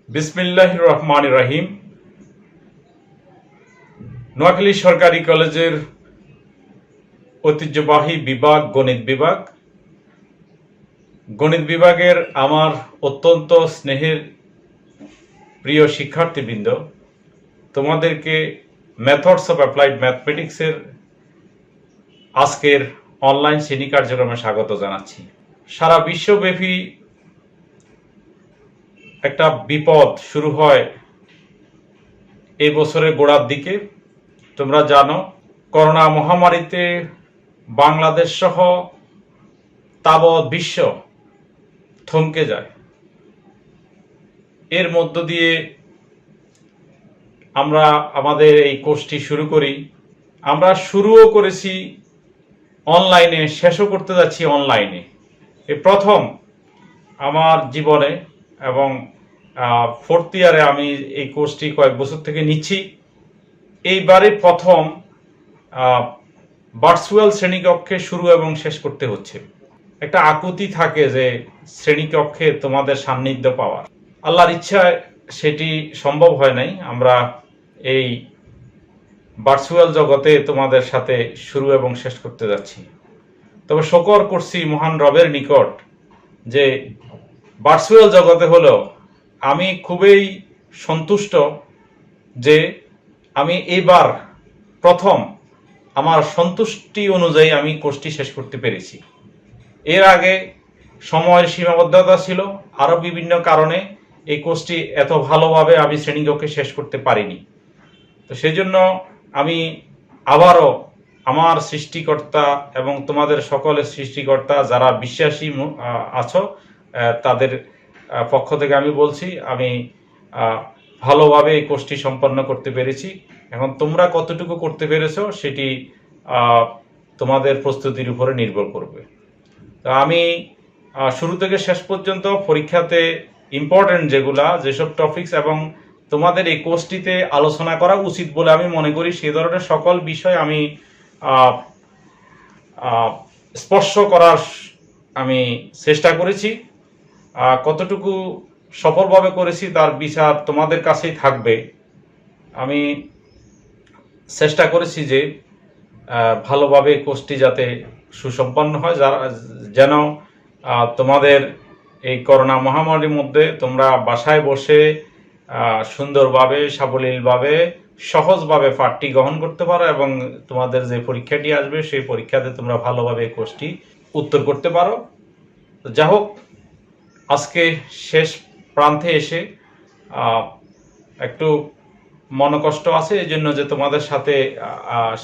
বিসমিল্লাহির রহমানির রহিম। নোয়াখালী সরকারি কলেজের ঐতিহ্যবাহী বিভাগ গণিত বিভাগের আমার অত্যন্ত স্নেহের প্রিয় শিক্ষার্থীবৃন্দ, তোমাদেরকে মেথডস অফ অ্যাপ্লাইড ম্যাথমেটিক্সের আজকের অনলাইন শ্রেণী কার্যক্রমে স্বাগত জানাচ্ছি। সারা বিশ্বব্যাপী একটা বিপদ শুরু হয় এই বছরের গোড়ার দিকে। তোমরা জানো, করোনা মহামারীতে বাংলাদেশ সহ তাবৎ বিশ্ব থমকে যায়। এর মধ্য দিয়ে আমরা আমাদের এই কোর্সটি শুরু করি। আমরা শুরুও করেছি অনলাইনে, শেষও করতে যাচ্ছি অনলাইনে। এই প্রথম আমার জীবনে, এবং ফোর্থ ইয়ারে আমি এই কোর্সটি কয়েক বছর থেকে নিচ্ছি। এইবারে প্রথম ভার্চুয়াল শ্রেণীকক্ষে শুরু এবং শেষ করতে হচ্ছে। একটা আকুতি থাকে যে শ্রেণীকক্ষে তোমাদের সান্নিধ্য পাওয়ার। আল্লাহর ইচ্ছায় সেটি সম্ভব হয় নাই। আমরা এই ভার্চুয়াল জগতে তোমাদের সাথে শুরু এবং শেষ করতে যাচ্ছি। তবে শকর করছি মহান রবের নিকট যে ভার্চুয়াল জগতে হলো আমি খুবই সন্তুষ্ট যে আমি এবার প্রথম আমার সন্তুষ্টি অনুযায়ী আমি কোর্সটি শেষ করতে পেরেছি। এর আগে সময়ের সীমাবদ্ধতা ছিল, আরও বিভিন্ন কারণে এই কোর্সটি এত ভালোভাবে আমি শ্রেণীকক্ষে শেষ করতে পারিনি। তো সেই জন্য আমি আবারও আমার সৃষ্টিকর্তা এবং তোমাদের সকলের সৃষ্টিকর্তা যারা বিশ্বাসী আছো তাদের পক্ষ থেকে আমি বলছি, আমি ভালোভাবে এই কোর্সটি সম্পন্ন করতে পেরেছি। এখন তোমরা কতটুকু করতে পেরেছো সেটি তোমাদের প্রস্তুতির উপরে নির্ভর করবে। তো আমি শুরু থেকে শেষ পর্যন্ত পরীক্ষাতে ইম্পর্টেন্ট যেসব টপিকস এবং তোমাদের এই কোর্সটিতে আলোচনা করা উচিত বলে আমি মনে করি, সেই ধরনের সকল বিষয় আমি স্পর্শ করার আমি চেষ্টা করেছি। কতটুকু সফলভাবে করেছি তার বিচার তোমাদের কাছেই থাকবে। আমি চেষ্টা করেছি যে ভালোভাবে কোর্সটি যাতে সুসম্পন্ন হয়, যেন তোমাদের এই করোনা মহামারীর মধ্যে তোমরা বাসায় বসে সুন্দরভাবে, সাবলীলভাবে, সহজভাবে পাঠটি গ্রহণ করতে পারো এবং তোমাদের যে পরীক্ষাটি আসবে সেই পরীক্ষাতে তোমরা ভালোভাবে কোর্সটি উত্তর করতে পারো। যা হোক, আজকে শেষ প্রান্তে এসে একটু মনকষ্ট আছে এই জন্য যে তোমাদের সাথে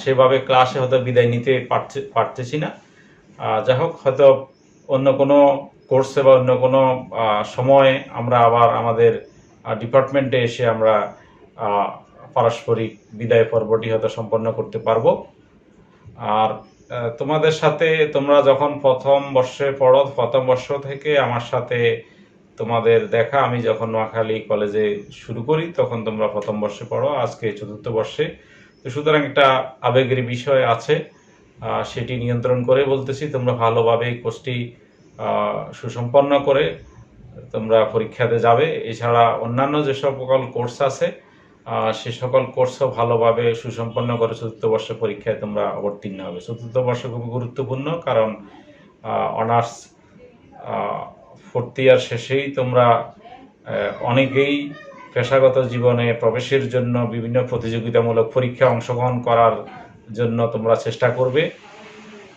সেভাবে ক্লাসে হয়তো বিদায় নিতে পারতেছি না। যা হোক, হয়তো অন্য কোনো কোর্সে বা অন্য কোনো সময়ে আমরা আবার আমাদের ডিপার্টমেন্টে এসে আমরা পারস্পরিক বিদায় পর্বটি হয়তো সম্পন্ন করতে পারবো। আর তোমাদের সাথে তোমরা যখন প্রথম বর্ষে পড়ো, প্রথম বর্ষ থেকে আমার সাথে তোমাদের দেখা, আমি যখন নোয়াখালী কলেজে শুরু করি তখন তোমরা প্রথম বর্ষে পড়ো, আজকে চতুর্থ বর্ষে। তো সুতরাং একটা আবেগের বিষয় আছে, সেটি নিয়ন্ত্রণ করে বলতেছি, তোমরা ভালোভাবে কোর্সটি সুসম্পন্ন করে তোমরা পরীক্ষাতে যাবে। এছাড়া অন্যান্য যে সকল কোর্স আছে সে সকল কোর্সও ভালোভাবে সুসম্পন্ন করে চতুর্থ বর্ষ পরীক্ষায় তোমরা অবতীর্ণ হবে। চতুর্থ বর্ষ খুবই গুরুত্বপূর্ণ, কারণ অনার্স ফোর্থ ইয়ার শেষেই তোমরা অনেকেই পেশাগত জীবনে প্রবেশের জন্য বিভিন্ন প্রতিযোগিতামূলক পরীক্ষায় অংশগ্রহণ করার জন্য তোমরা চেষ্টা করবে।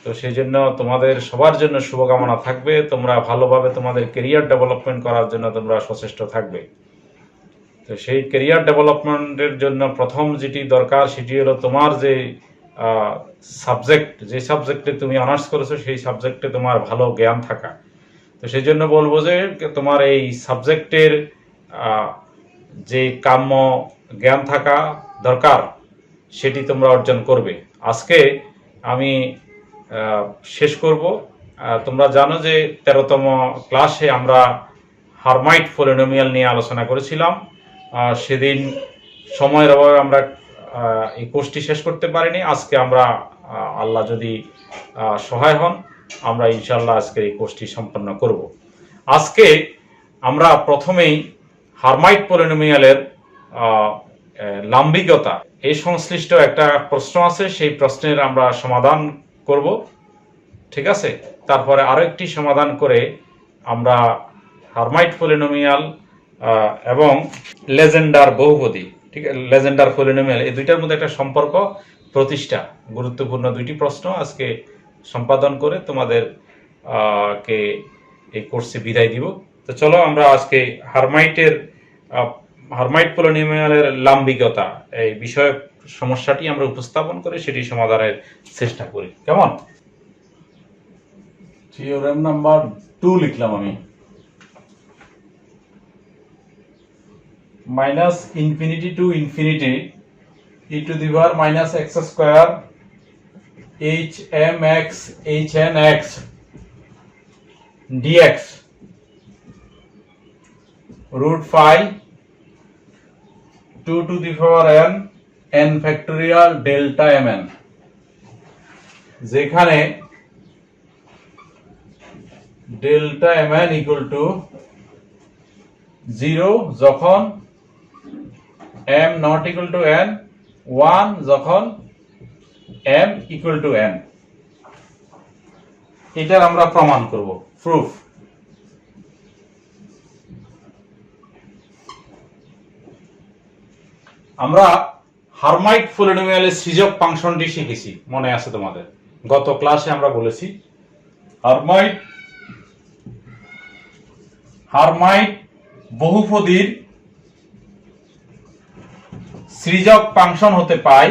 তো সেই জন্য তোমাদের সবার জন্য শুভকামনা থাকবে। তোমরা ভালোভাবে তোমাদের কেরিয়ার ডেভেলপমেন্ট করার জন্য তোমরা সচেষ্ট থাকবে। তো সেই কেরিয়ার ডেভেলপমেন্টের জন্য প্রথম যেটি দরকার সেটি হলো তোমার যে সাবজেক্টে তুমি অনার্স করেছো সেই সাবজেক্টে তোমার ভালো জ্ঞান থাকা। তো সেই জন্য বলবো যে তোমার এই সাবজেক্টের যে কাম্য জ্ঞান থাকা দরকার সেটি তোমরা অর্জন করবে। আজকে আমি শেষ করব। তোমরা জানো যে 13তম ক্লাসে আমরা হারমাইট পলিনোমিয়াল নিয়ে আলোচনা করেছিলাম। সেদিন সময়ের অভাবে আমরা এই কোর্সটি শেষ করতে পারিনি। আজকে আমরা আল্লাহ যদি সহায় হন আমরা ইনশাল্লাহ আজকে এই কোর্সটি সম্পন্ন করব। আজকে আমরা প্রথমেই হার্মাইট পলিনোমিয়ালের লাম্বিকতা এই সংশ্লিষ্ট একটা প্রশ্ন আছে, সেই প্রশ্নের আমরা সমাধান করব। ঠিক আছে, তারপরে আরো একটি সমাধান করে আমরা হার্মাইট পলিনোমিয়াল এবং লেজেন্ডার বহুপদী, ঠিক আছে, লেজেন্ডার পলিনোমিয়াল, এই দুইটার মধ্যে একটা সম্পর্ক প্রতিষ্ঠা, গুরুত্বপূর্ণ দুইটি প্রশ্ন আজকে সম্পাদন করে তোমাদের কে এই কোর্সে বিদায় দিব। তো চলো আমরা আজকে হার্মাইট পলিনোমিয়ালের লাম্বিকতা এই বিষয়ক সমস্যাটি আমরা উপস্থাপন করে সেটি সমাধানের চেষ্টা করি। কেমন? থিওরেম নাম্বার 2 লিখলাম আমি। Minus infinity to infinity e to the power minus x square hmx hnx dx root 5 2 to the power n factorial delta mn, যেখানে delta mn equal to 0 যখন m not equal to n, 1 যখন m equal to n। এটার আমরা প্রমাণ করব, proof. আমরা Hermite পলিনোমিয়ালের সৃজক ফাংশনটি শিখেছি, মনে আছে তোমাদের? গত ক্লাসে আমরা বলেছি হার্মাইট বহুপদীর সৃজক ফাংশন হতে পাই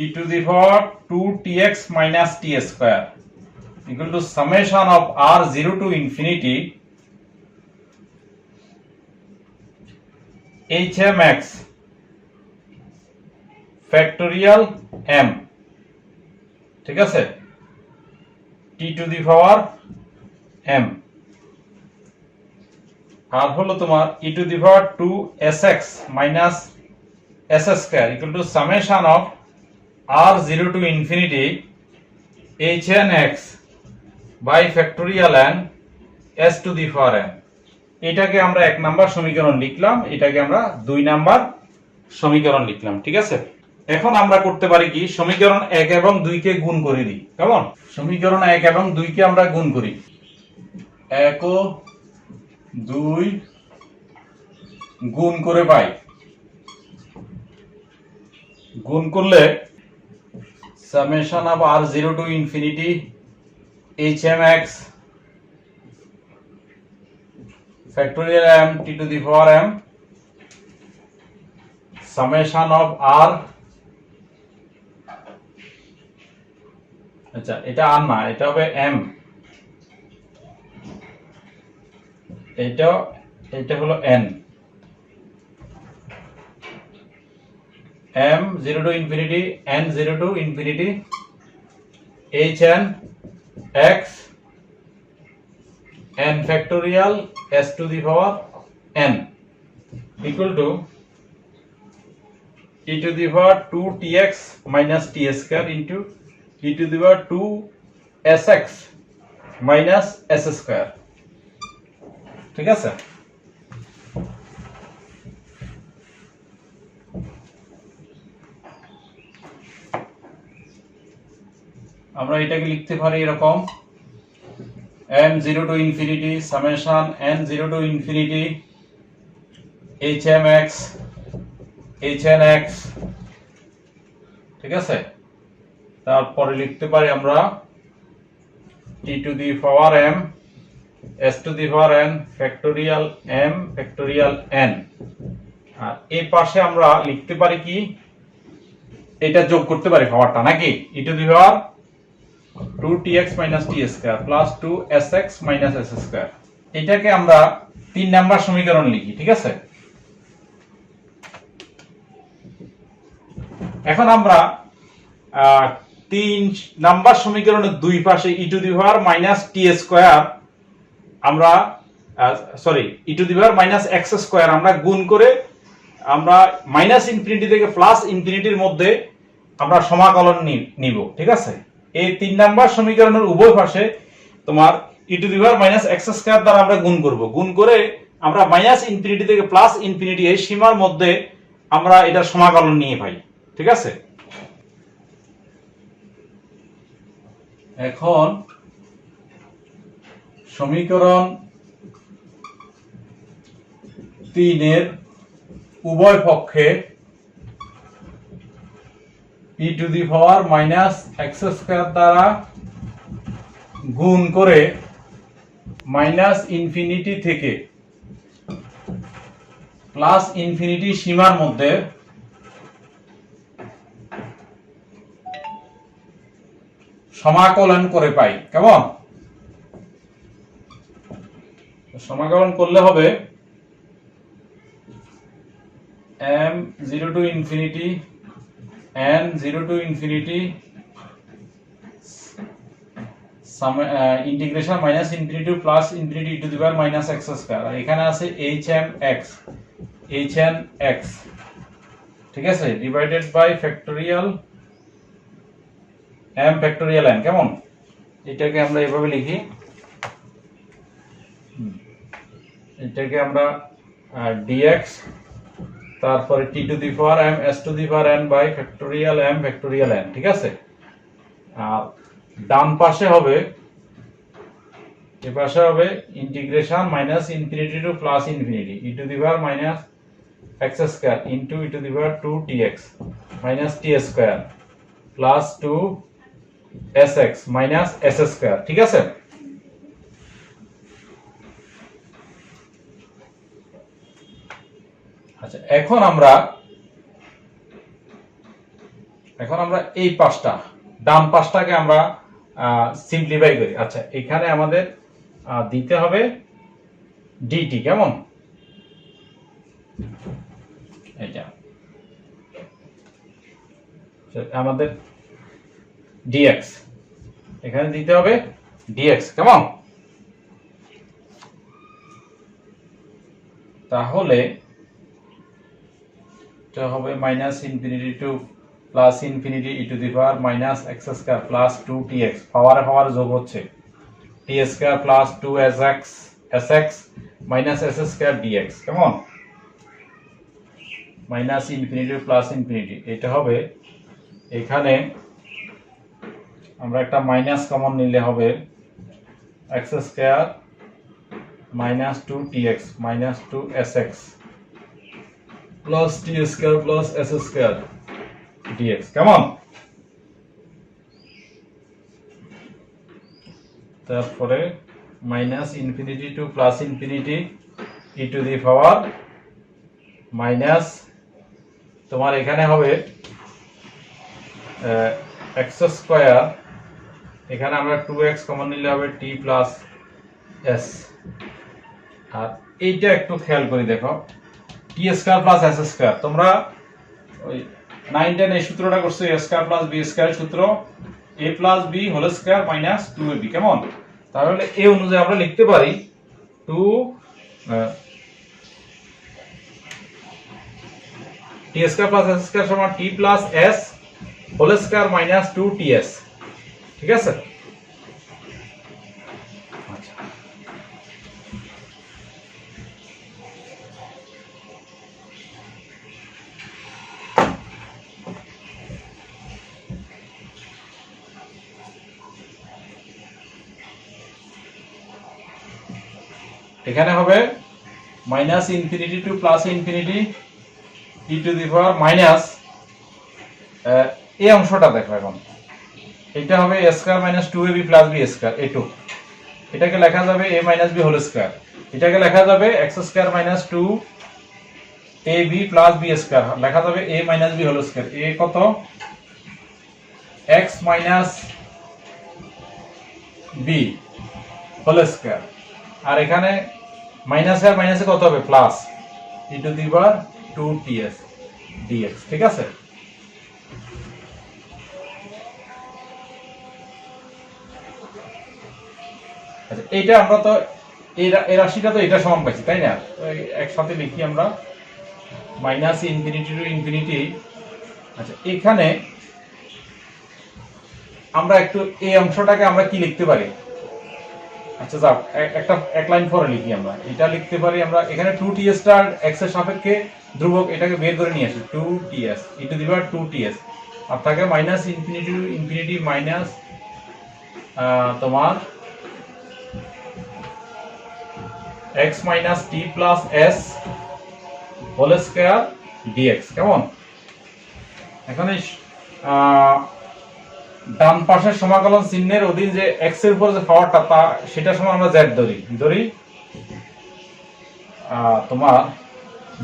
e to the power 2tx minus t square equal to summation of r0 to infinity hmx factorial m, ঠিক আছে, t to the power m, আর হলো তোমার e to the power 2sx minus s square equal to summation of r0 to infinity hnx by factorial n s to the power n। এটাকে আমরা 1 number সমীকরণ লিখলাম, এটাকে আমরা 2 নাম্বার সমীকরণ লিখলাম। ঠিক আছে, এখন আমরা করতে পারি কি, সমীকরণ 1 এবং 2 কে গুণ করে দিই। কেমন? সমীকরণ 1 এবং 2 কে আমরা গুণ করি, 1 ও 2 গুণ করে পাই। গুণ করলে summation of r0 to infinity hmx factorial m t to the power m summation of r, আচ্ছা এটা আর না, এটা হবে m, এটা হলো n, m 0 to infinity n 0 to infinity hn x n factorial s to the power n equal to e to the power 2tx minus t square into e to the power 2sx minus s square। ঠিক আছে, আমরা এটাকে লিখতে পারি এরকম, m0 to infinity summation n0 to infinity hmx hnx, ঠিক আছে, তারপরে লিখতে পারি আমরা t to the power m s to the power n factorial m factorial n। আর এই পাশে আমরা লিখতে পারি কি, এটা যোগ করতে পারি পাওয়ারটা, নাকি e to the power 2tx minus t square plus 2sx minus s square। এটাকে আমরা 3 নাম্বার সমীকরণ লিখি। ঠিক আছে, এখন আমরা 3 নাম্বার সমীকরণের দুই পাশে e to the power minus t square আমরা e to the power minus x square আমরা গুণ করে আমরা মাইনাস ইনফিনিটি থেকে প্লাস ইনফিনিটির মধ্যে আমরা সমাকলন নিব, ঠিক আছে। এই 3 নাম্বার সমীকরণের উভয় পাশে তোমার e to the power minus x square দ্বারা আমরা গুণ করব। গুণ করে আমরা মাইনাস ইনফিনিটি থেকে প্লাস ইনফিনিটি এই সীমার মধ্যে আমরা এটা সমাকলন নিয়ে পাই, ঠিক আছে। এখন সমীকরণ 3 এর উভয় পক্ষে e to the power minus x square দ্বারা গুণ করে মাইনাস ইনফিনিটি থেকে প্লাস ইনফিনিটি সীমার মধ্যে সমাকলন করে পাই। কেমন? সমাকলন করলে হবে m 0 to infinity n 0 to infinity integration minus infinity to plus infinity to the power minus x square. আর এখানে আছে hn x, ঠিক আছে, divided by factorial m factorial n। কেমন? এটাকে আমরা এভাবে লিখি, এটাকে আমরা dx তারপরে t to the power m s to the power n by factorial m factorial n, ঠিক আছে। আর ডান পাশে হবে, এই পাশে হবে integration minus infinity to plus infinity e to the power minus x square into E to the power 2tx minus t square plus 2sx minus s square, ঠিক আছে। আচ্ছা, এখন আমরা এই পাশটা, ডান পাশটাকে আমরা সিম্পলিফাই করি। আচ্ছা, এখানে আমাদের দিতে হবে dt। কেমন? এটা আমাদের dx, এখানে দিতে হবে dx। কেমন? তাহলে এটা হবে minus infinity to plus infinity e to the power minus x square plus 2tx, পাওয়ারে পাওয়ার যোগ হচ্ছে t square plus 2sx minus s square dx। কেমন? মাইনাস ইনফিনিটি প্লাস ইনফিনিটি, এটা হবে, এখানে আমরা একটা মাইনাস কমন নিলে হবে x square minus 2tx minus 2sx plus t square plus s square dx। কেমন? তারপরে minus infinity to plus infinity e to the power minus, তোমার এখানে হবে এক্স স্কয়ার, এখানে আমরা 2x কমন নিলে হবে t প্লাস s। আর এইটা একটু খেয়াল করে দেখো, t square plus s square, তোমরা ওই 9 10 এই সূত্রটা করছো, a square plus b square সূত্র, a plus b whole square minus 2ab। কেমন? তাহলে এই অনুযায়ী আমরা লিখতে পারি 2 t square plus s square সমান t plus s whole square minus 2ts, ঠিক আছে। আচ্ছা, এখানে হবে minus infinity to plus infinity e to the power minus, এই অংশটা দেখো, এখন এটা হবে a square minus 2ab plus b square a2, এটাকে লেখা যাবে a minus b whole square, এটাকে লেখা যাবে x square minus 2ab plus b square, লেখা যাবে a minus b whole square. a কত? x minus b whole square, আর এখানে মাইনাস আর মাইনাসে কত হবে? Plus e to the power 2ts dx, ঠিক আছে। আচ্ছা, এইটা আমরা তো এই রাশিটা তো এটা সমান পাইছি, তাই না? একসাথে লিখি আমরা মাইনাস ইনফিনিটি টু ইনফিনিটি। আচ্ছা, এখানে আমরা একটু এই অংশটাকে আমরা কি লিখতে পারি? আচ্ছা যাক, এক লাইন পরে লিখি। আমরা এটা লিখতে পারি, আমরা এখানে 2ts টা x এর সাপেক্ষে ধ্রুবক, এটাকে বের করে নিয়ে আসি। 2ts e to the power 2ts আর থাকে minus infinity to infinity minus তোমার x minus t plus s whole square dx। কেমন? এখানে ডান পাশের সমাকলন চিহ্নের অধীন যে x এর উপর যে পাওয়ারটা, তা সেটা সমান আমরা z ধরি তোমার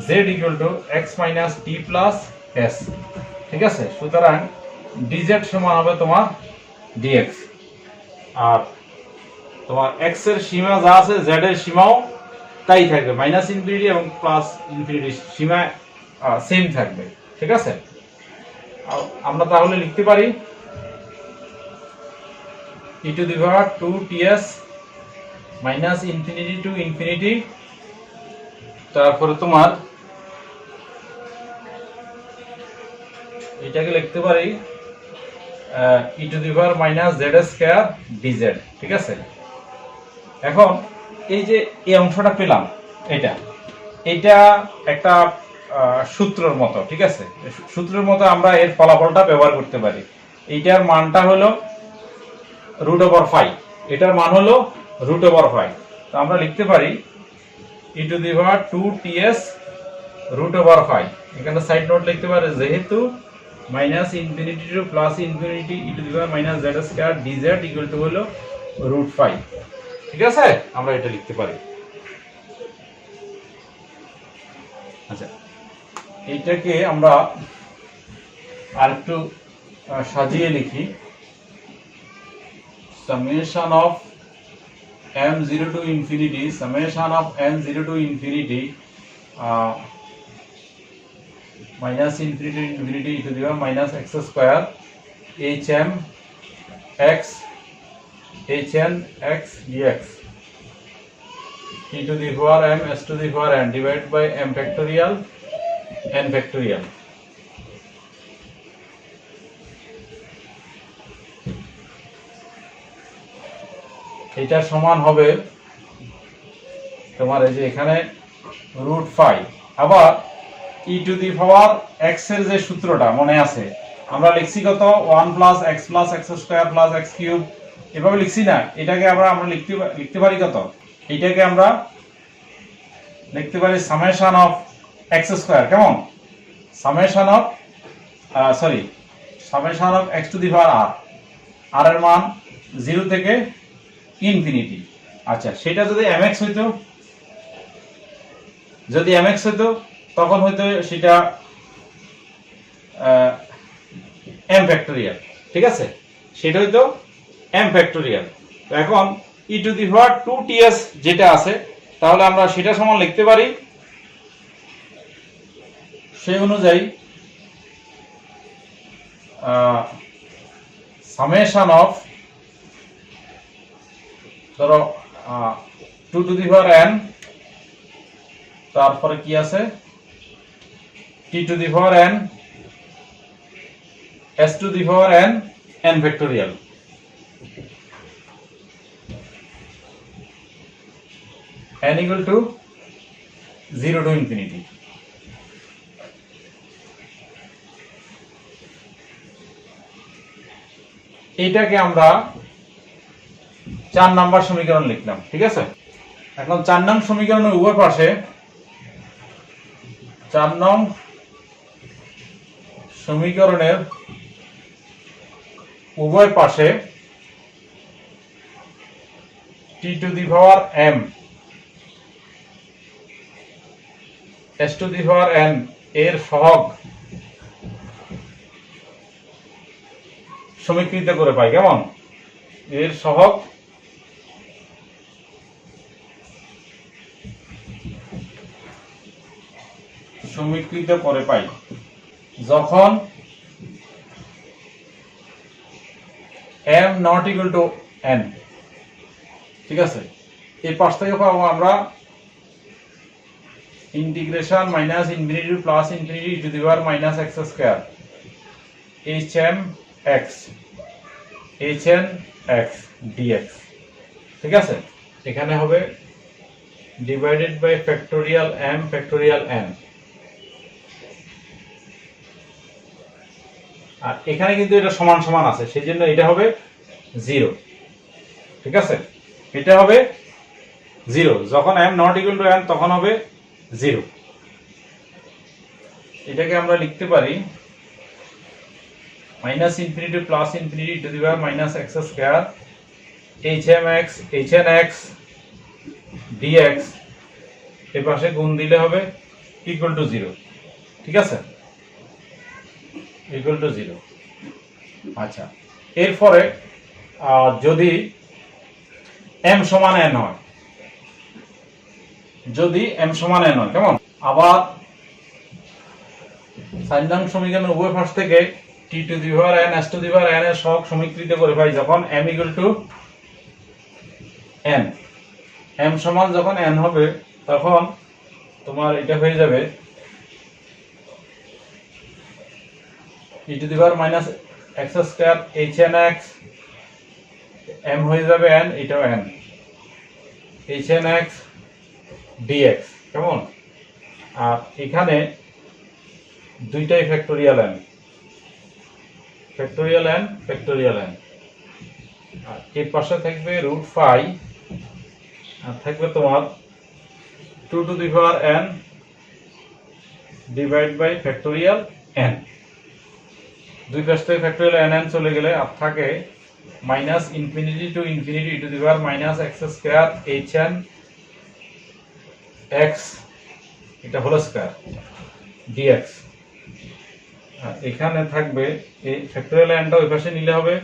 z equal to x minus t plus s। ঠিক আছে, সুতরাং dz সমান হবে তোমার dx। আর তোমার x এর সীমা যা আছে z এর সীমাও তাই থাকবে, মাইনাস ইনফিনিটি এবং প্লাস ইনফিনিটি সীমা সেম থাকবে। ঠিক আছে, আমরা তাহলে লিখতে পারি e to the power 2ts minus infinity to infinity, তারপরে তোমার এটাকে লিখতে পারি e to the power minus z square dz। ঠিক আছে, এখন এই যে এই অংশটা পেলাম, এটা একটা সূত্রের মতো। ঠিক আছে, সূত্রের মতো আমরা এর ফলাফলটা ব্যবহার করতে পারি। এইটার মানটা হলো √5, এটার মান হলো √5। তো আমরা লিখতে পারি e to the power 2ts √5। এখানে সাইড নোট লিখতে পারি, যেহেতু minus infinity to plus infinity e to the power minus z square dz equal to হলো √5। ঠিক আছে, আমরা এটা লিখতে পারি। আচ্ছা, এইটাকে আমরা আরেকটু সাজিয়ে লিখি। summation of m0 to infinity, summation of n0 to infinity minus infinity to infinity e to the power minus x square hm x dx e to the power m s to the power n divided by m factorial n factorial। এটা সমান হবে তোমার এই যে এখানে √5। আবার e to the power x এর যে সূত্রটা মনে আছে, আমরা লিখছি কত 1 plus x plus x square plus x cube, এভাবে লিখছি না? এটাকে আমরা লিখতে পারি কত? এটাকে আমরা লিখতে পারি সামেশন অফ x স্কয়ার। কেমন? Summation of x to the power r এর মান 0 থেকে ইনফিনিটি। আচ্ছা, সেটা যদি mx হইতো, তখন হয়তো সেটা m ফ্যাক্টোরিয়াল। ঠিক আছে, সেটা হইতো m ফ্যাক্টোরিয়াল। তো এখন e to the power 2ts যেটা আছে, তাহলে আমরা সেটা সমান লিখতে পারি সেই অনুযায়ী সামেশন অফ, ধরো 2 টু দি পাওয়ার n, তারপরে কি আছে t to the power n s to the power n n factorial. n equal to 0 to infinity। এইটাকে আমরা 4 নাম্বার সমীকরণ লিখলাম। ঠিক আছে, এখন 4 নং সমীকরণের উভয় পাশে 4 নং সমীকরণের উভয় পাশে t to the power m s to the power n এর সহগ সমীকৃত করে পাই। কেমন? এর সহগ সমীকৃত করে পাই যখন m not equal to n। ঠিক আছে, এই পাশ থেকে পাবো আমরা integration minus infinity to plus infinity to the power minus x square hn x dx। ঠিক আছে, এখানে হবে divided by factorial m factorial n, আর এখানে কিন্তু এটা সমান সমান আছে, সেই জন্য এটা হবে 0। ঠিক আছে, এটা হবে 0, যখন m not equal to n তখন হবে 0। এটাকে আমরা লিখতে পারি minus infinity plus infinity to the power minus x square hn x dx, এর পাশে গুণ দিলে হবে ইকুয়াল টু 0। ঠিক আছে, ইকুয়াল টু 0। আচ্ছা, এরপরে যদি m সমান n হয়, যদি m সমান n হয়, কেমন, আবার সাইন সমীকরণের উভয় পাশ থেকে t to the power n s to the power n এর সহগ সমীকৃত করে পাই যখন m equal to n, m সমান যখন n হবে তখন তোমার এটা হয়ে যাবে e to the power minus x square hn x, m হয়ে যাবে n, এটাও n, hn x dx। কেমন, আর এখানে দুইটাই factorial n factorial n factorial n, আর এর পাশে থাকবে রুট ফাই, আর থাকবে তোমার 2 to the power n divide by factorial n। দুই পাশ থেকে ফ্যাক্টোরিয়াল n n চলে গেলে আর থাকে minus infinity to infinity to the power minus x square hn x, এটা হোল স্কয়ার dx। এখানে থাকবে এই ফ্যাক্টোরিয়াল nটা ওই পাশে নিলে হবে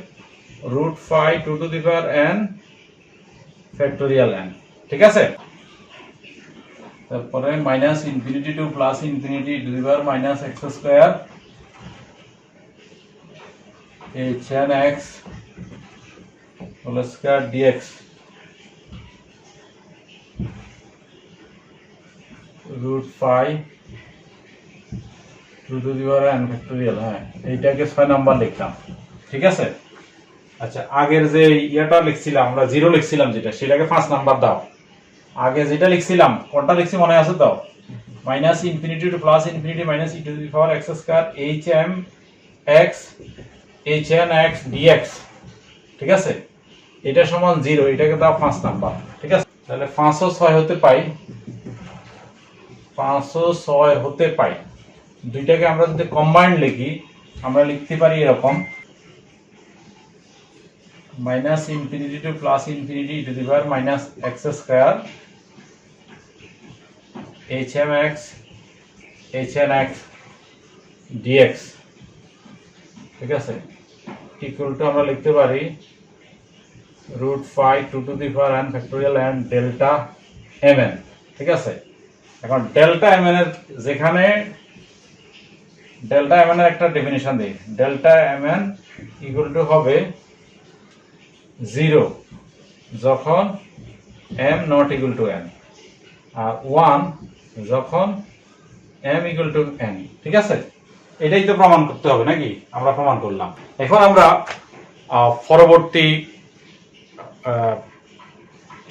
root pi 2 to the power n factorial n। ঠিক আছে, তারপরে minus infinity to plus infinity to the power minus x square hn x whole square dx root pi 2 to the power n factorial. হ্যাঁ, এইটাকে 6 number লিখলাম। ঠিক আছে, আচ্ছা, আগের যে ইয়াটা লিখছিলাম আমরা 0 লিখছিলাম যেটা, সেটাকে 5 নাম্বার দাও। আগে যেটা লিখছিলাম কোনটা লিখছি মনে আছে তো, minus infinity to plus infinity minus E to the power x square hn x dx। ঠিক আছে, এটা সমান 0, এটাকে দাও 5 নাম্বার। ঠিক আছে, তাহলে 5 ও 6 হতে পাই, 5 ও 6 হতে পাই। দুইটাকে আমরা যদি কম্বাইন্ড লিখি আমরা লিখতে পারি এরকম minus infinity to plus infinity to the power minus x square hn x dx। ঠিক আছে, ইকুয়াল টু আমরা লিখতে পারি root pi 2 to the power n factorial n delta mn। ঠিক আছে, এখন ডেল্টা mn এর যেখানে ডেল্টা mn এর একটা ডেফিনিশন দেই, ডেল্টা mn ইকুয়াল টু হবে 0 যখন m not equal to n, আর 1 যখন m ইকুয়াল টু n। ঠিক আছে, এটাই তো প্রমাণ করতে হবে নাকি, আমরা প্রমাণ করলাম। এখন আমরা পরবর্তী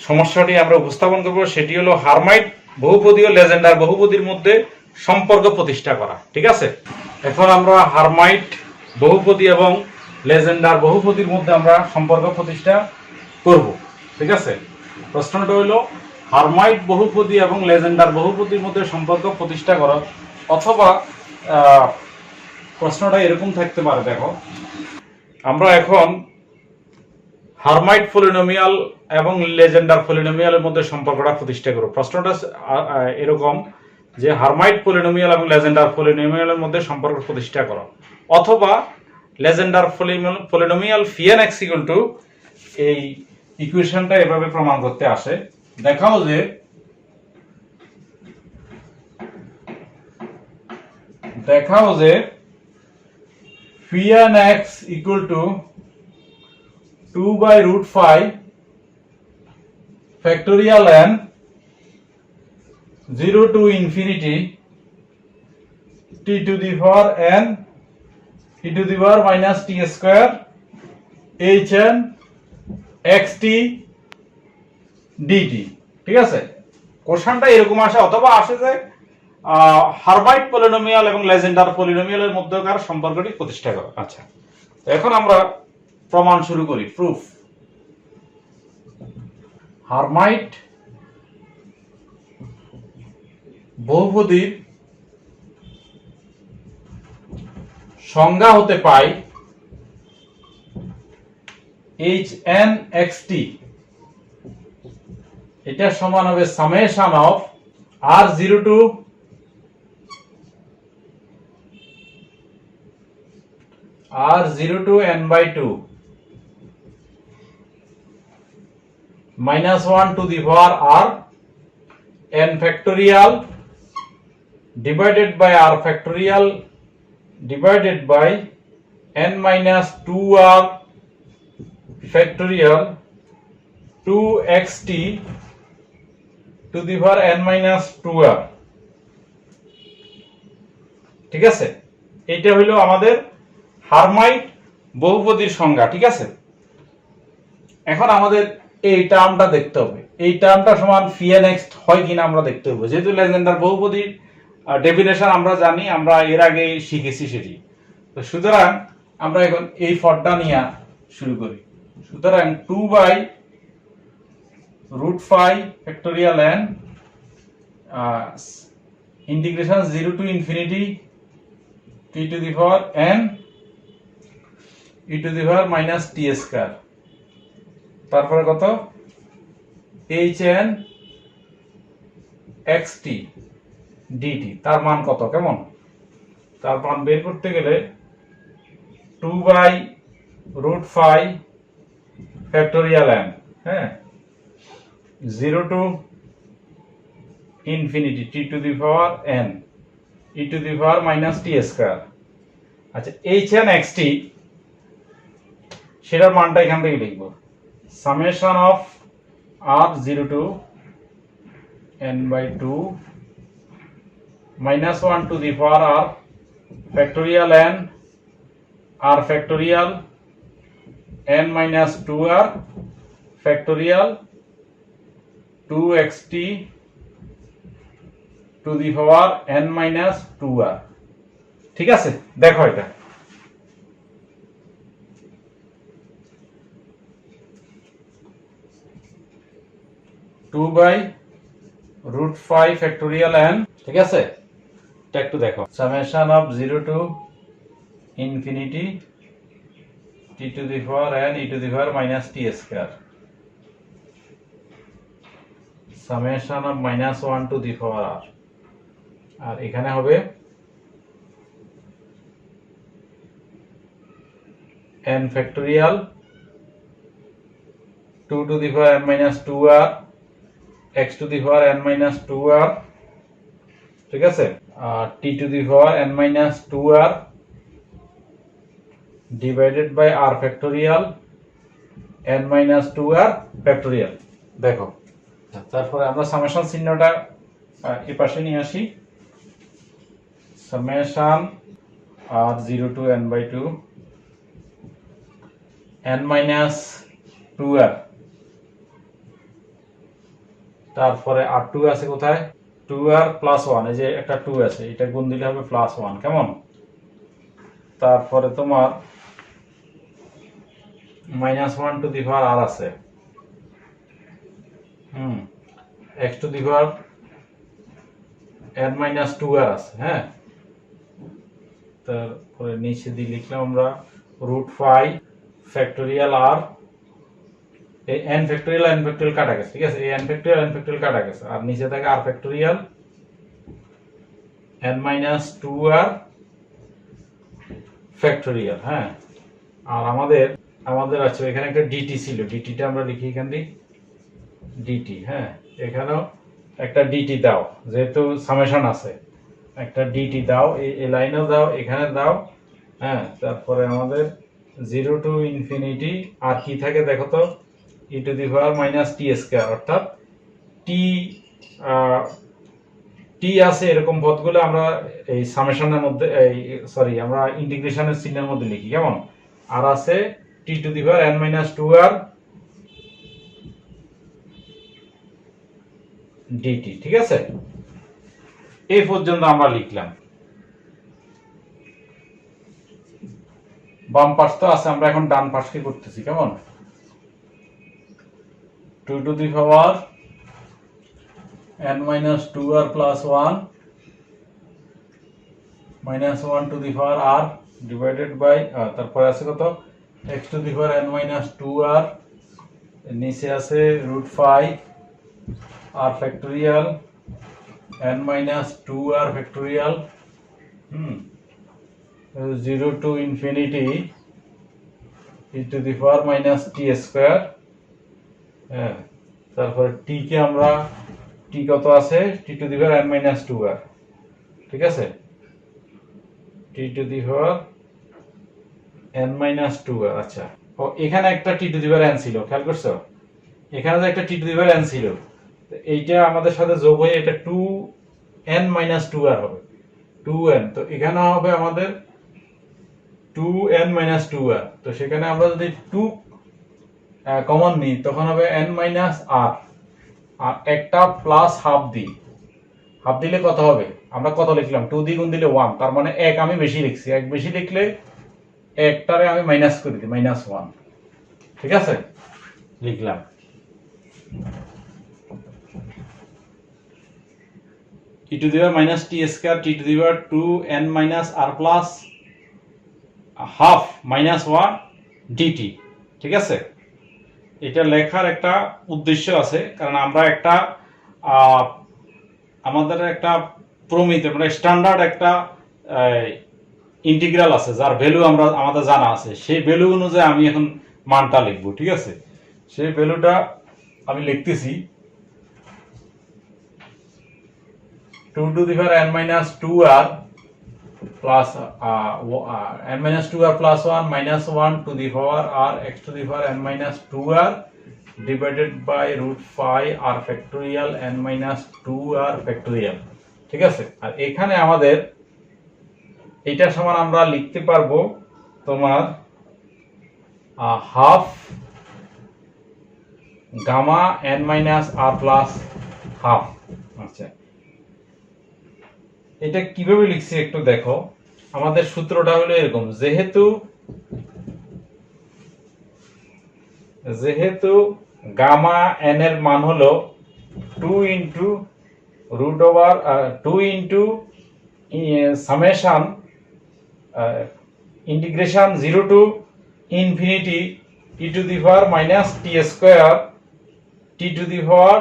সমস্যাটি আমরা উপস্থাপন করব, সেটি হলো হারমাইট বহুপদী ও লেজেন্ডার বহুপদীর মধ্যে সম্পর্ক প্রতিষ্ঠা করা। ঠিক আছে, এখন আমরা হারমাইট বহুপদী এবং লেজেন্ডার বহুপদীর মধ্যে আমরা সম্পর্ক প্রতিষ্ঠা করব। ঠিক আছে, প্রশ্নটা হলো হারমাইট বহুপদী এবং লেজেন্ডার বহুপদীর মধ্যে সম্পর্ক প্রতিষ্ঠা করা, অথবা প্রশ্নটা এরকম থাকতে পারে, দেখো আমরা এখন হারমাইট পলিনোমিয়াল এবং লেজেন্ডার পলিনোমিয়ালের মধ্যে সম্পর্কটা প্রতিষ্ঠা করব। প্রশ্নটা এরকম যে হারমাইট পলিনোমিয়াল এবং লেজেন্ডার পলিনোমিয়ালের মধ্যে সম্পর্ক প্রতিষ্ঠা করো, অথবা Legendre polynomial pn x equal to, এই ইকুয়েশনটা এভাবে প্রমাণ করতে আসে। দেখাও যে pn x equal to 2 by root 5 factorial n 0 to infinity t to the power n e to the power minus t square hn xt dt। ঠিক আছে, কোশ্চেনটা এরকম আসে, অথবা আসে যে হার্মাইট পলিনোমিয়াল এবং লেজেন্ডার পলিনোমিয়ালের মধ্যকার সম্পর্কটি প্রতিষ্ঠা করো। আচ্ছা, তো এখন আমরা প্রমাণ শুরু করি, প্রুফ। হার্মাইট বহুপদীর সংজ্ঞা হতে পাই hn xt, এটা সমান হবে summation of r0 to n/2 minus 1 to the power r n factorial divided by r factorial divided by n minus 2r factorial 2xt to the power n minus 2r। ঠিক আছে, এটা হলো আমাদের Hermite বহুপদীর সংজ্ঞা। ঠিক আছে, এখন আমাদের এই টার্মটা দেখতে হবে, এই টার্মটা সমান pnx হয় কিনা আমরা দেখতে হবে। যেহেতু লেজেন্ডার বহুপদীর ডেফিনেশন আমরা জানি, আমরা এর আগে শিখেছি সেটি, তো সুতরাং আমরা এখন এই ফর্মটা নিয়ে শুরু করি। সুতরাং 2/√5 factorial n integration 0 to infinity t to the power n e to the power minus t square, তারপরে কত hn xt dt, তার মান কত, কেমন, তার মান বের করতে গেলে 2/√5 ফ্যাক্টোরিয়াল n, হ্যাঁ, 0 to infinity t to the power n e to the power minus t square। আচ্ছা, hn xt সেটার মানটা এখান থেকে লিখব, summation of r0 to n/2 minus 1 to the power r factorial n r factorial n minus 2r factorial 2xt to the power n minus 2r। ঠিক আছে, দেখো এটা two by root five factorial n। ঠিক আছে, এটা একটু দেখো, summation of 0 to infinity t to the power n e to the power minus t square, summation of -1 to the power r, আর এখানে হবে n factorial 2 to the power n minus 2r x to the power n minus 2r। ঠিক আছে, আর t to the power n minus 2r divided by r factorial n minus 2r factorial। দেখো, তারপরে আমরা summation চিহ্নটা এই পাশে নিয়ে আসি, summation r0 to n/2 n minus 2r, তারপরে r2 আছে কোথায়, 2r plus 1, এই যে একটা 2 আছে, এটা গুণ দিলে হবে +1, কেমন, তারপরে তোমার -1 to the power r আছে, x to the power n minus 2r আছে, হ্যাঁ, তারপরে নিচে দিয়ে লিখলাম আমরা √5 ফ্যাক্টোরিয়াল r, এই n ফ্যাক্টোরিয়াল কাটা গেছে। ঠিক আছে, এই n ফ্যাক্টোরিয়াল কাটা গেছে, আর নিচে থাকে r factorial n minus 2r factorial. হ্যাঁ, আর আমাদের আছে এখানে একটা dt ছিল, dtটা আমরা লিখি এখান দিয়ে dt। হ্যাঁ, এখানেও একটা dt দাও, যেহেতু সামেশন আছে, একটা dt দাও, এই লাইনেও দাও, এখানে দাও। হ্যাঁ, তারপরে আমাদের 0 to infinity আর কি থাকে দেখো তো, e to the power minus t square, অর্থাৎ t টি আছে এরকম পদগুলো আমরা এই সামেশনের মধ্যে আমরা ইন্টিগ্রেশনের চিহ্নের মধ্যে লিখি কেমন, আর আছে t to the power n minus 2r dt. ঠিক আছে, এই পর্যন্ত আমরা লিখলাম। বাম পাশ তো আছে, আমরা এখন ডান পাশকে করতেছি কেমন, 2 to the power n minus 2r plus 1 minus 1 to the power r divided by তারপরে আছে কত x to the power n minus 2r, নিচে আছে root 5 r factorial n minus 2r factorial 0 to infinity e to the power minus t square। তারপরে t কে আমরা t কত আছে t to the power n minus 2r। ঠিক আছে, t to the power n minus 2r। আচ্ছা, ও এখানে একটা t to the power n ছিল, খেয়াল করছো, এখানে যে একটা t to the power n ছিল, এইটা আমাদের সাথে যোগ হয়ে এটা 2n minus 2r হবে, 2n। তো এখানে হবে আমাদের 2n minus 2r। তো সেখানে আমরা যদি 2 কমন নিই তখন হবে n minus r, আর একটা প্লাস হাফ দিই, হাফ দিলে কত হবে, আমরা কত লিখলাম 2 দ্বিগুণ দিলে 1, তার মানে 1 আমি বেশি লিখছি, 1 বেশি লিখলে একটারে আমি মাইনাস করে দিই -1। ঠিক আছে, লিখলাম। e to the power minus t square t to the power 2n minus r plus half minus 1 dt। ঠিক আছে, এটা লেখার একটা উদ্দেশ্য আছে, কারণ আমরা একটা আমাদের একটা প্রমিত মানে স্ট্যান্ডার্ড একটা ইন্টিগ্রাল আছে যার ভ্যালু আমাদের জানা আছে, সেই ভ্যালু অনুযায়ী আমি এখন মানটা লিখব। ঠিক আছে, সেই ভ্যালুটা আমি লিখতেছি 2 to the power n minus 2r plus n minus 2r plus 1 minus 1 to the power r x to the power n minus 2r divided by root 5 r factorial n minus 2r factorial। ঠিক আছে, আর এখানে আমাদের এটা সমান আমরা লিখতে পারবো তোমার half gamma n minus r plus half. আচ্ছা, এটা কিভাবে লিখছি একটু দেখো, আমাদের সূত্রটা হলো এরকম, যেহেতু গামা n এর মান হলো 2 into root over 2 into summation integration 0 to infinity e to the power minus t square t to the power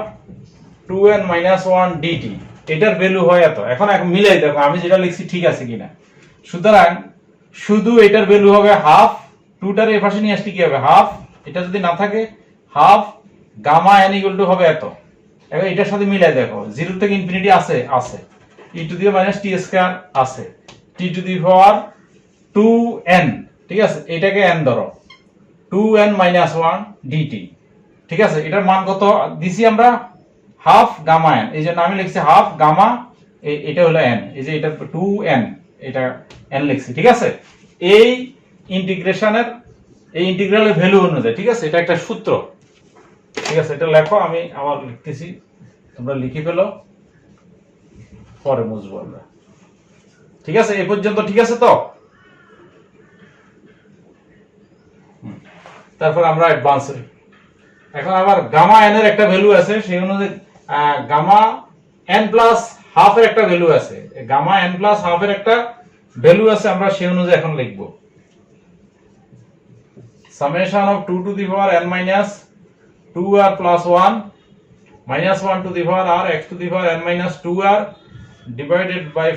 2n minus 1 dt, এটার ভ্যালু হয় এত। এখন মিলাই দেখো আমি যেটা লিখছি ঠিক আছে কিনা। সুতরাং শুধু এটার ভ্যালু হবে হাফ, 2টার এই পাশে নিয়ে আসলে কি হবে হাফ, এটা যদি না থাকে half gamma n equal to হবে এত। এখন এটার সাথে মিলাই দেখো 0 থেকে ইনফিনিটি আছে e to the minus t square আছে, t to the power 2n। ঠিক আছে, এটাকে n ধরো 2n minus 1 dt। ঠিক আছে, এটার মান কত দিছি আমরা হাফ গামা n, এই জন্য আমি লিখছি হাফ গামা, এটা হলো n, এই যে এটা 2n, এটা n লিখছি। ঠিক আছে, এই ইন্টিগ্রেশনের এই ইন্টিগ্রালের ভ্যালু অনুযায়ী। ঠিক আছে, এটা একটা সূত্র। ঠিক আছে, এটা লেখো, আমি আবার লিখতেছি, তোমরা লিখে ফেলো, পরে বুঝবো আমরা। ঠিক আছে, এই পর্যন্ত ঠিক আছে তো। তারপর আমরা অ্যাডভান্স এখন আবার গামা n এর একটা ভ্যালু আছে, সেই অনুযায়ী গামা n প্লাস হাফ এর একটা ভ্যালু আছে, গামা n প্লাস হাফ এর একটা ভ্যালু আছে, আমরা সেই অনুযায়ী এখন লিখব summation of 2 to the power n minus 2r plus 1 minus 1 to the power r x to the power n minus 2r divided by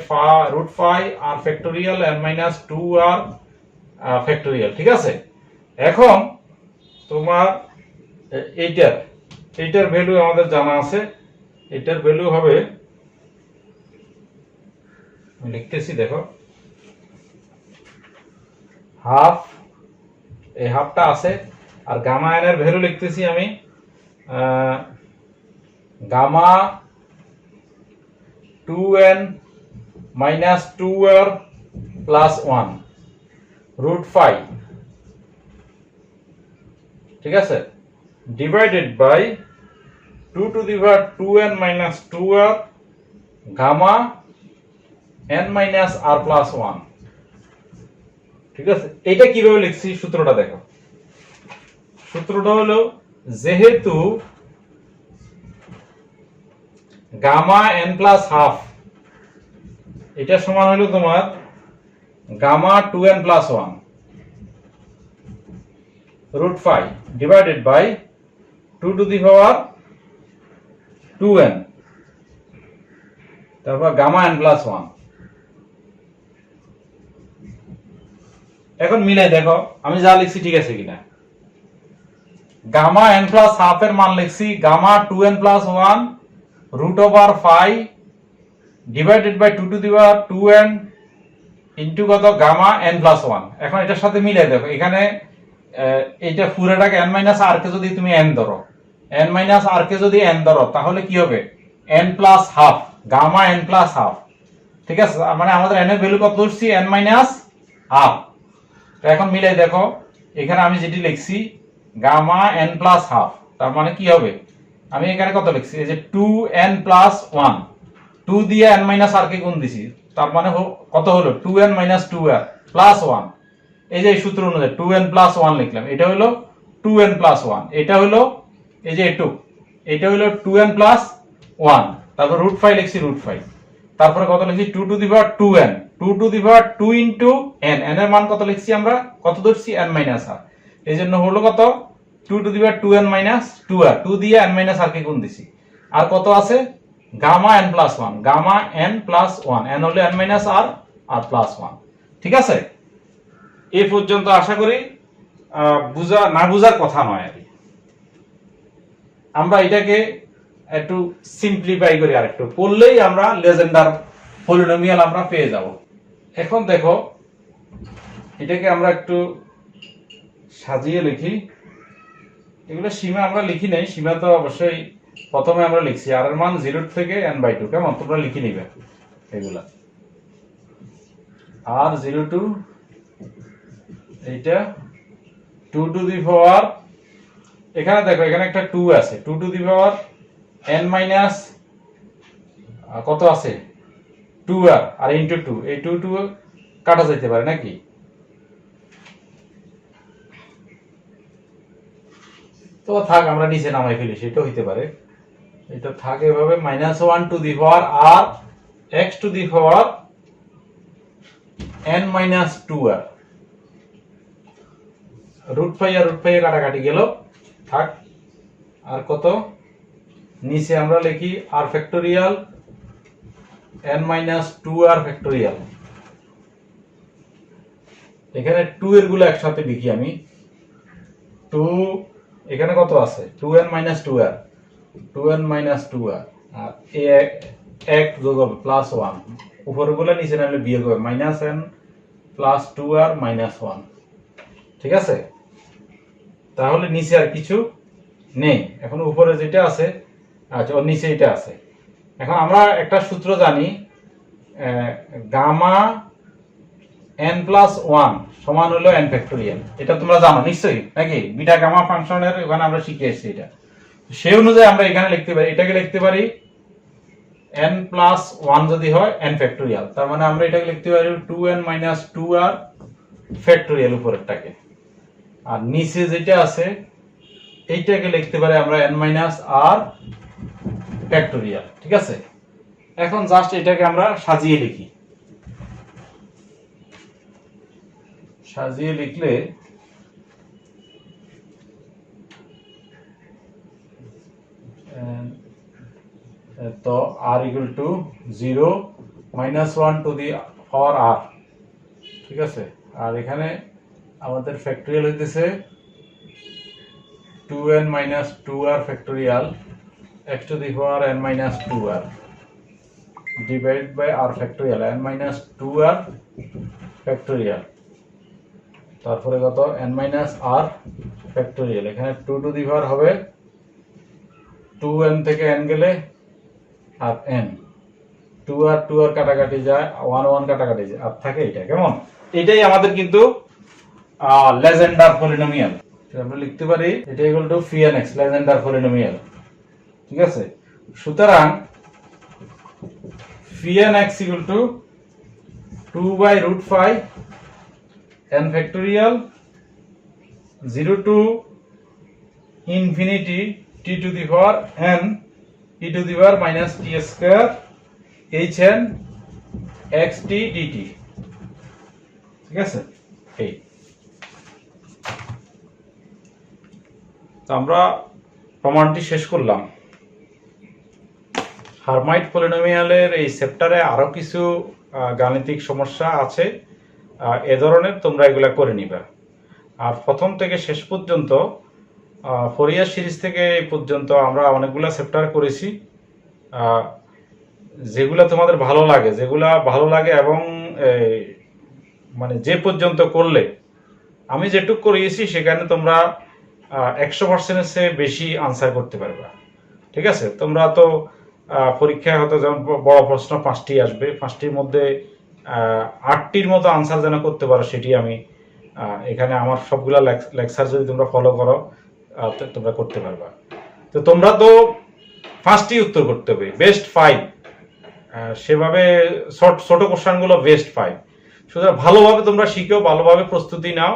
root 5 r factorial n minus 2r factorial। ঠিক আছে, এখন তোমার এইটার ভ্যালু আমাদের জানা আছে, এটার value হবে, আমি লিখতেছি দেখো, হাফ, এই হাফটা আছে, আর গামা n এর ভ্যালু লিখতেছি আমি gamma 2n minus 2r plus 1 root 5, ঠিক আছে, divided by 2 to the power 2n minus 2r gamma n minus r plus 1, ঠিক আছে। এটা কিভাবে লিখছি সূত্রটা দেখো। সূত্রটা হলো যেহেতু গামা n প্লাস হাফ এটা সমান হলো তোমার gamma 2n plus 1 root 5 divided by 2 to the power 2n তারপর গামা n প্লাস 1। এখন মিলাই দেখো আমি যা লিখছি ঠিক আছে কিনা। গামা n প্লাস হাফ এর মান লিখছি gamma 2n plus 1 root over 5 divided by 2 to the power 2n into কত গামা n প্লাস 1। এখন এটার সাথে মিলাই দেখো এখানে এইটা পুরোটাকে n মাইনাস r কে যদি তুমি n ধরো, n মাইনাস r কে যদি n ধরো তাহলে কি হবে n plus half gamma n plus half, ঠিক আছে। মানে আমাদের n এর ভ্যালু কত ধরছি n মাইনাস হাফ। তো এখন মিলাই দেখো এখানে আমি যেটি লিখছি গামা n প্লাস হাফ, তার মানে কি হবে আমি এখানে কত লিখছি এই যে 2n প্লাস 1 2 দিয়ে n মাইনাস r কে গুণ দিছি, তার মানে কত হলো 2n মাইনাস 2r প্লাস 1। এই যে সূত্র অনুযায়ী 2n প্লাস 1 লিখলাম, এটা হলো 2n প্লাস 1, এটা হলো এই যে এটুক, এটা হলো 2n প্লাস 1, তারপর রুট 5 লিখছি রুট 5, তারপরে কত লিখছি 2 to the power 2n 2 to the power 2 into n, n এর মান কত লিখছি আমরা কত ধরছি n মাইনাস r, এইজন্য হলো কত 2 to the power 2n minus 2r 2 দিয়ে n মাইনাস r কে গুণ দিছি, আর কত আছে gamma n plus 1 gamma n plus 1 n হলো n মাইনাস r আর প্লাস 1, ঠিক আছে। এই পর্যন্ত আশা করি বুঝা না বুঝার কথা নয় আর আমরা এটাকে একটু সিম্পলিফাই করি আর একটু করলেই আমরা লেজেন্ডার পলিনোমিয়াল আমরা পেয়ে যাব। এখন দেখো এটাকে আমরা একটু সাজিয়ে লিখি। এগুলো সীমা আমরা লিখি নাই, সীমা তো অবশ্যই প্রথমে আমরা লিখছি আর এর মান 0 থেকে n/2, কেমন তোমরা লিখে নিবে এগুলা আর 0 টু এইটা 2 টু দি পাওয়ার, এখানে দেখো এখানে একটা 2 আছে 2 to the power n minus কত আছে 2r আর ইনটু 2, এই 2 2 কাটা যেতে পারে নাকি, তো থাক আমরা নিচে নামাই ফেলি সেটা হইতে পারে, এটা থাকে এভাবে -1 to the power R x to the power n minus 2r root 5 আর রুট 5 কাটাকাটি গেল থাক, আর কত নিচে আমরা লিখি r factorial n minus 2r factorial, এখানে 2 এর গুলো একসাথে লিখি আমি 2, এখানে কত আছে 2n minus 2r 2n minus 2r আর এক যোগ হবে প্লাস 1, উপরের গুলো নিচে নামলে বিয়োগ হবে minus n plus 2r minus 1, ঠিক আছে। তাহলে নিচে আর কিছু নেই, এখন উপরে যেটা আছে আচ্ছা ওর নিচে এটা আছে। এখন আমরা একটা সূত্র জানি গামা n প্লাস 1 সমান হলো n ফ্যাক্টোরিয়াল, এটা তোমরা জানো নিশ্চয়ই নাকি, বিটা গামা ফাংশনের ওখানে আমরা শিখে এসেছি এটা, সেই অনুযায়ী আমরা এখানে লিখতে পারি এটাকে লিখতে পারি n প্লাস 1 যদি হয় n ফ্যাক্টোরিয়াল, তার মানে আমরা এটাকে লিখতে পারি 2n মাইনাস 2r ফ্যাক্টোরিয়াল উপরেরটাকে, আর নিচে যেটা আছে এইটাকে লিখতে পারি আমরা n মাইনাস r ফ্যাক্টোরিয়াল, ঠিক আছে। এখন জাস্ট এটাকে আমরা সাজিয়ে লিখি, সাজিয়ে লিখলে তো r equal to 0 -1 to the power r, ঠিক আছে। আর এখানে আমাদের ফ্যাক্টোরিয়াল হইতেছে 2n minus 2r factorial x to the power n minus 2r divided by r factorial n minus 2r factorial, তারপরে কত n minus r factorial, এখানে 2 to the power হবে 2n থেকে n গেলে আর n 2 আর কাটাকাটি যায়, 1 কাটাকাটি যায়, আর থাকে এটা। কেমন? এটাই আমাদের কিন্তু লেজেন্ডার পলিনোমিয়াল। আমরা লিখতে পারি এটা equal to phi n x, Legendre polynomial. ঠিক আছে? সুতরাং phi n x equal to 2/√5 n factorial 0 to infinity t to the power n e to the power minus t square h n x t dt। ঠিক আছে? এই তো আমরা প্রমাণটি শেষ করলাম। হার্মাইট পলিনোমিয়ালের এই চ্যাপ্টারে আরো কিছু গাণিতিক সমস্যা আছে, এ ধরনের তোমরা এগুলা করে নিবা। আর প্রথম থেকে শেষ পর্যন্ত ফোরিয়ার সিরিজ থেকে এই পর্যন্ত আমরা অনেকগুলা চ্যাপ্টার করেছি, যেগুলা তোমাদের ভালো লাগে এবং মানে যে পর্যন্ত করলে আমি যেটুক করিয়েছি সেখানে তোমরা 100%-এর চেয়ে বেশি আনসার করতে পারবা। ঠিক আছে? তোমরা তো পরীক্ষায় হয়তো যেমন বড় প্রশ্ন 5টি আসবে, 5টির মধ্যে 8টির মতো আনসার যেন করতে পারো সেটি আমি এখানে আমার সবগুলা লেকচার যদি তোমরা ফলো করো তোমরা করতে পারবা। তো তোমরা তো 5টি উত্তর করতে হবে, বেস্ট 5, সেভাবে ছোট কোশ্চেনগুলো বেস্ট 5। সুতরাং ভালোভাবে তোমরা শিখো, ভালোভাবে প্রস্তুতি নাও।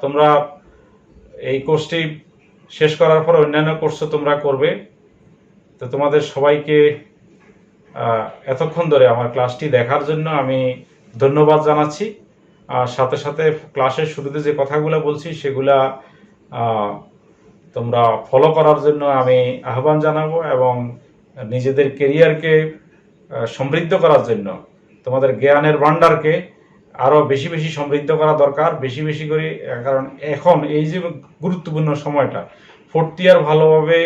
তোমরা এই কোর্সটি শেষ করার পর অন্যান্য কোর্সও তোমরা করবে। তো তোমাদের সবাইকে এতক্ষণ ধরে আমার ক্লাসটি দেখার জন্য আমি ধন্যবাদ জানাচ্ছি। আর সাথে সাথে ক্লাসের শুরুতে যে কথাগুলো বলছি সেগুলা তোমরা ফলো করার জন্য আমি আহ্বান জানাবো, এবং নিজেদের কেরিয়ারকে সমৃদ্ধ করার জন্য তোমাদের জ্ঞানের ভান্ডারকে আরো বেশি বেশি সমৃদ্ধ করা দরকার, বেশি বেশি করে। কারণ এখন এই যে গুরুত্বপূর্ণ সময়টা, 4th ইয়ার ভালোভাবে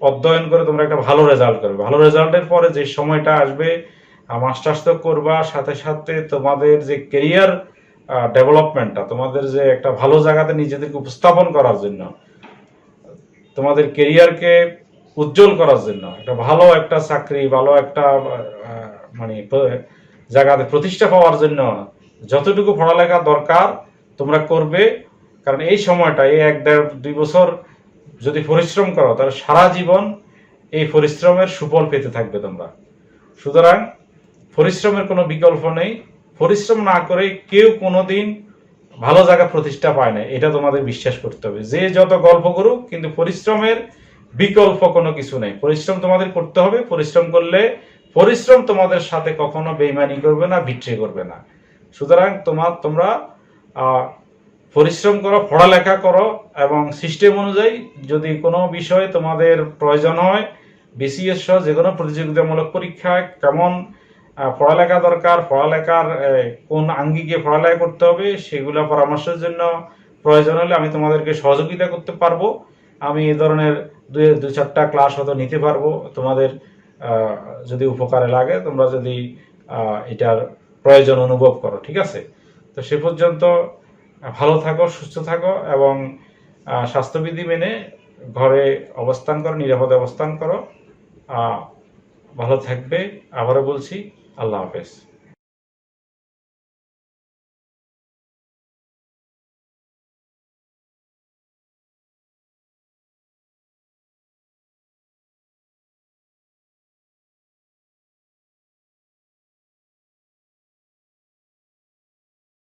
অধ্যয়ন করে তোমরা একটা ভালো রেজাল্ট করবে। ভালো রেজাল্টের পরে যে সময়টা আসবে, মাস্টার্স তো করবা, সাথে সাথে তোমাদের যে কেরিয়ার ডেভেলপমেন্টটা, তোমাদের যে একটা ভালো জায়গাতে নিজেদেরকে উপস্থাপন করার জন্য, তোমাদের কেরিয়ারকে উজ্জ্বল করার জন্য, একটা ভালো একটা চাকরি, ভালো একটা মানে জায়গাতে প্রতিষ্ঠা পাওয়ার জন্য যতটুকু পড়ালেখা দরকার তোমরা করবে। কারণ এই সময়টা, এই 1-1.5-2 বছর যদি পরিশ্রম করো তাহলে সারা জীবন এই পরিশ্রমের সুফল পেতে থাকবে তোমরা। সুতরাং পরিশ্রমের কোনো বিকল্প নেই। পরিশ্রম না করে কেউ কোনোদিন ভালো জায়গা প্রতিষ্ঠা পায় না, এটা তোমাদের বিশ্বাস করতে হবে। যে যত গল্প করুক, কিন্তু পরিশ্রমের বিকল্প কোনো কিছু নেই। পরিশ্রম তোমাদের করতে হবে। পরিশ্রম করলে পরিশ্রম তোমাদের সাথে কখনো বেইমানি করবে না, বিট্রে করবে না। সুতরাং তোমরা পরিশ্রম করো, পড়ালেখা করো, এবং সিস্টেম অনুযায়ী যদি কোনো বিষয়ে তোমাদের প্রয়োজন হয়, বিসিএস সহ যে কোনো প্রতিযোগিতামূলক পরীক্ষায় কেমন পড়ালেখা দরকার, পড়ালেখার কোন আঙ্গিকে পড়ালেখা করতে হবে, সেগুলো পরামর্শের জন্য প্রয়োজন হলে আমি তোমাদেরকে সহযোগিতা করতে পারবো। আমি এই ধরনের 2-4টা ক্লাস হয়তো নিতে পারবো তোমাদের যদি উপকারে লাগে, তোমরা যদি এটার প্রয়োজন অনুভব করো। ঠিক আছে? তো সে পর্যন্ত ভালো থাকো, সুস্থ থাকো, এবং স্বাস্থ্যবিধি মেনে ঘরে অবস্থান করো, নিরাপদে অবস্থান করো। ভালো থাকবে। আবারও বলছি, আল্লাহ হাফেজ।